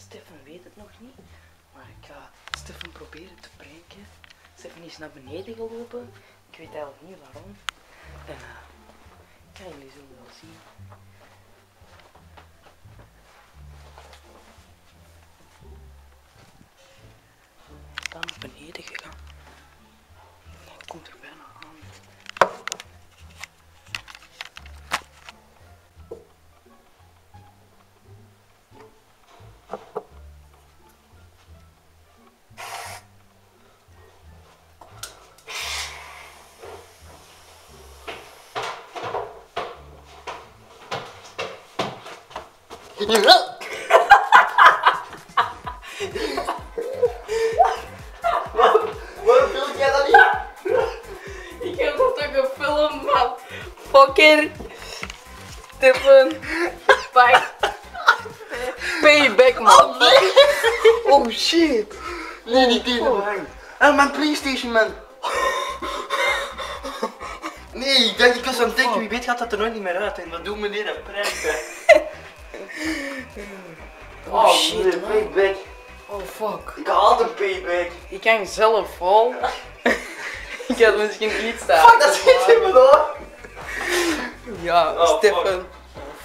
Stefan weet het nog niet, maar ik ga Stefan proberen te pranken. Stefan is naar beneden gelopen, ik weet eigenlijk niet waarom. En ja, jullie zullen wel zien. Hij is naar beneden gegaan. Het komt er bijna aan. Waarom film jij dat niet? Ik heb dat toch gefilmd, man. Fucker. Stefan. Payback, man. Oh nee! Oh shit! Nee, niet deze man. Mijn PlayStation, man. Nee, ik dacht, ik was aan het denken, wie weet gaat dat er nooit niet meer uit. En wat doet meneer een prank? Oh shit, nee, man. payback. Oh fuck. Ik haat een payback. Ik hang zelf vol. Ik had misschien iets daar. Fuck, dat zit in mijn oor. Ja, Oh, Stefan. fuck.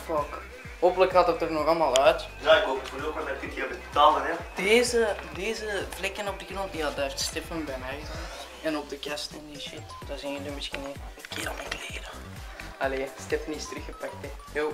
Oh fuck. Hopelijk gaat het er nog allemaal uit. Ja, ik hoop het voor ook, maar dat kun je betalen, hè. Deze vlekken op de grond, ja, daar heeft Stefan bij mij gedaan. En op de kast en die shit. Dat zien jullie misschien niet. Ik keer aan mijn kleren. Allee, Stefan is teruggepakt, hè. Yo.